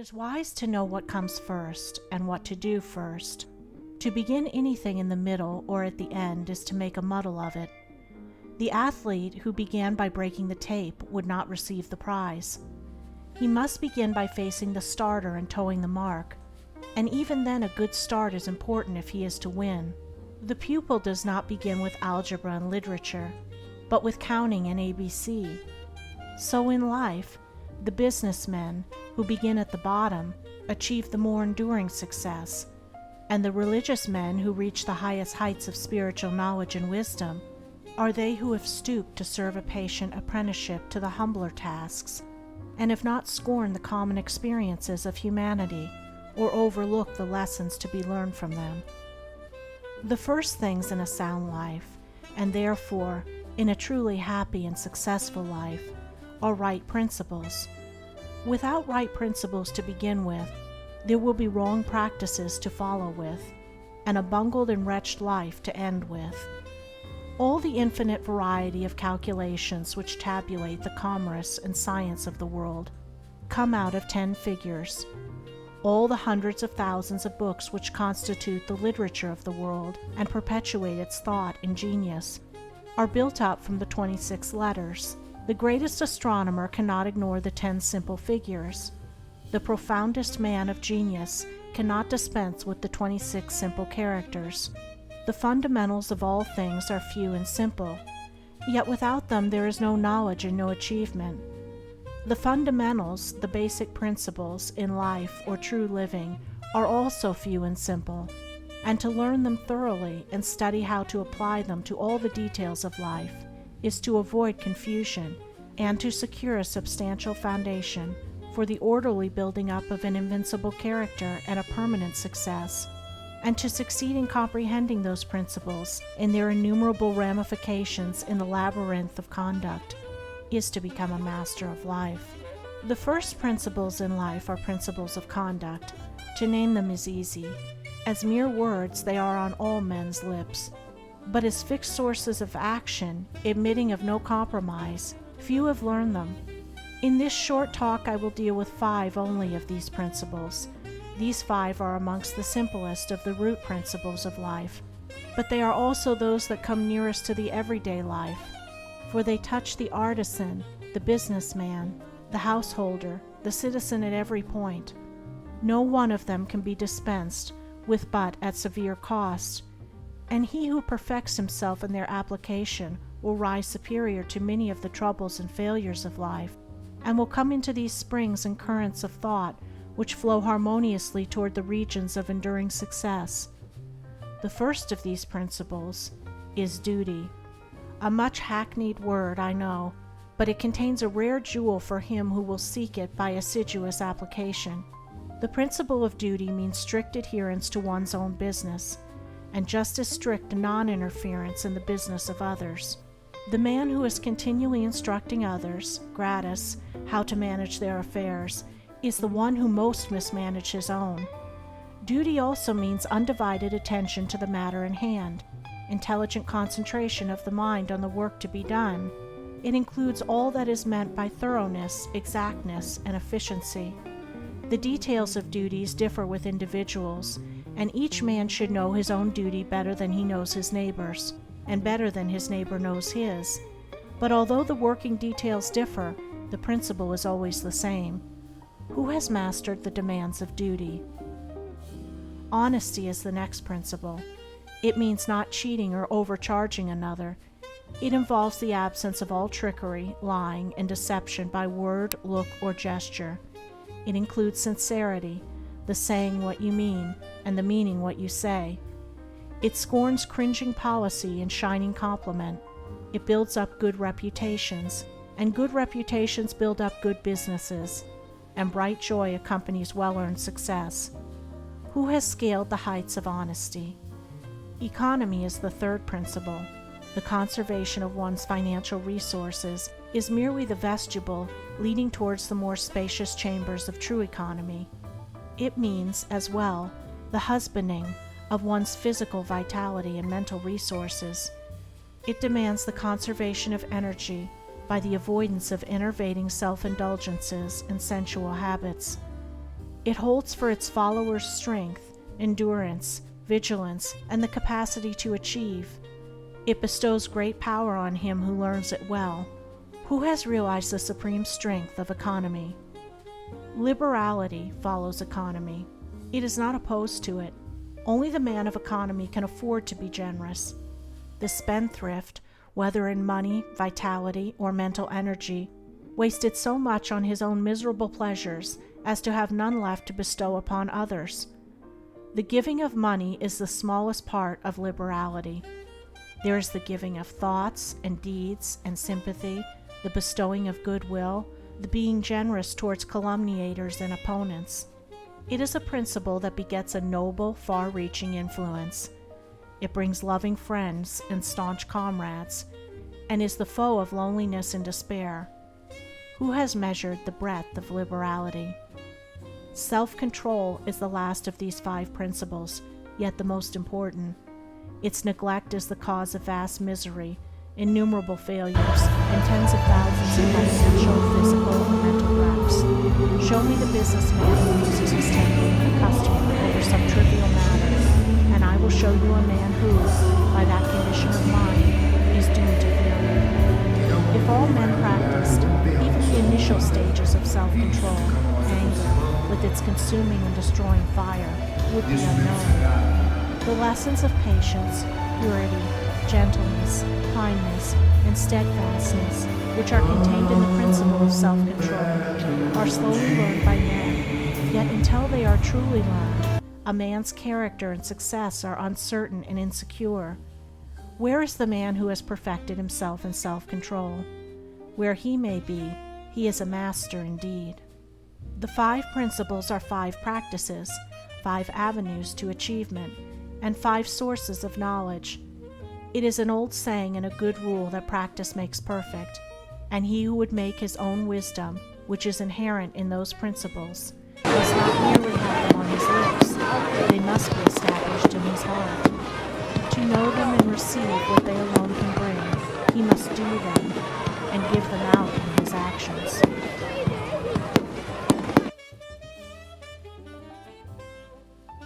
is wise to know what comes first and what to do first. To begin anything in the middle or at the end is to make a muddle of it. The athlete who began by breaking the tape would not receive the prize. He must begin by facing the starter and towing the mark, and even then a good start is important if he is to win. The pupil does not begin with algebra and literature, but with counting and ABC. So in life, the businessmen who begin at the bottom achieve the more enduring success, and the religious men who reach the highest heights of spiritual knowledge and wisdom are they who have stooped to serve a patient apprenticeship to the humbler tasks, and have not scorned the common experiences of humanity or overlooked the lessons to be learned from them. The first things in a sound life, and therefore in a truly happy and successful life, are right principles. Without right principles to begin with, there will be wrong practices to follow with, and a bungled and wretched life to end with. All the infinite variety of calculations which tabulate the commerce and science of the world come out of 10 figures. All the hundreds of thousands of books which constitute the literature of the world and perpetuate its thought and genius are built up from the 26 letters. The greatest astronomer cannot ignore the 10 simple figures. The profoundest man of genius cannot dispense with the 26 simple characters. The fundamentals of all things are few and simple, yet without them there is no knowledge and no achievement. The fundamentals, the basic principles in life or true living, are also few and simple, and to learn them thoroughly and study how to apply them to all the details of life is to avoid confusion and to secure a substantial foundation for the orderly building up of an invincible character and a permanent success. And to succeed in comprehending those principles in their innumerable ramifications in the labyrinth of conduct is to become a master of life. The first principles in life are principles of conduct. To name them is easy. As mere words, they are on all men's lips. But as fixed sources of action, admitting of no compromise, few have learned them. In this short talk I will deal with 5 only of these principles. These 5 are amongst the simplest of the root principles of life, but they are also those that come nearest to the everyday life, for they touch the artisan, the businessman, the householder, the citizen at every point. No one of them can be dispensed with but at severe cost, and he who perfects himself in their application will rise superior to many of the troubles and failures of life, and will come into these springs and currents of thought which flow harmoniously toward the regions of enduring success. The first of these principles is duty. A much hackneyed word, I know, but it contains a rare jewel for him who will seek it by assiduous application. The principle of duty means strict adherence to one's own business, and just as strict non-interference in the business of others. The man who is continually instructing others, gratis, how to manage their affairs, is the one who most mismanages his own. Duty also means undivided attention to the matter in hand, intelligent concentration of the mind on the work to be done. It includes all that is meant by thoroughness, exactness, and efficiency. The details of duties differ with individuals, and each man should know his own duty better than he knows his neighbor's, and better than his neighbor knows his. But although the working details differ, the principle is always the same. Who has mastered the demands of duty? Honesty is the next principle. It means not cheating or overcharging another. It involves the absence of all trickery, lying, and deception by word, look, or gesture. It includes sincerity, the saying what you mean, and the meaning what you say. It scorns cringing policy and shining compliment. It builds up good reputations, and good reputations build up good businesses, and bright joy accompanies well-earned success. Who has scaled the heights of honesty? Economy is the third principle. The conservation of one's financial resources is merely the vestibule leading towards the more spacious chambers of true economy. It means, as well, the husbanding of one's physical vitality and mental resources. It demands the conservation of energy by the avoidance of enervating self-indulgences and sensual habits. It holds for its followers strength, endurance, vigilance, and the capacity to achieve. It bestows great power on him who learns it well. Who has realized the supreme strength of economy? Liberality follows economy. It is not opposed to it. Only the man of economy can afford to be generous. The spendthrift, whether in money, vitality, or mental energy, wasted so much on his own miserable pleasures as to have none left to bestow upon others. The giving of money is the smallest part of liberality. There is the giving of thoughts and deeds and sympathy, the bestowing of goodwill, the being generous towards calumniators and opponents. It is a principle that begets a noble, far-reaching influence. It brings loving friends and staunch comrades, and is the foe of loneliness and despair. Who has measured the breadth of liberality? Self-control is the last of these 5 principles, yet the most important. Its neglect is the cause of vast misery, innumerable failures, and tens of thousands of financial, physical, and mental wrecks. Show me the businessman who loses his temper with a customer over some trivial matter, and I will show you a man who, by that condition of mind, is doomed to failure. If all men practiced even the initial stages of self-control, anger, with its consuming and destroying fire, would be unknown. The lessons of patience, purity, gentleness, kindness, and steadfastness, which are contained in the principle of self-control, are slowly learned by men, yet until they are truly learned, a man's character and success are uncertain and insecure. Where is the man who has perfected himself in self-control? Where he may be, he is a master indeed. The 5 principles are 5 practices, 5 avenues to achievement, and 5 sources of knowledge. It is an old saying and a good rule that practice makes perfect, and he who would make his own wisdom, which is inherent in those principles, must not merely have them on his lips, they must be established in his heart. To know them and receive what they alone can bring, he must do them and give them out in his actions.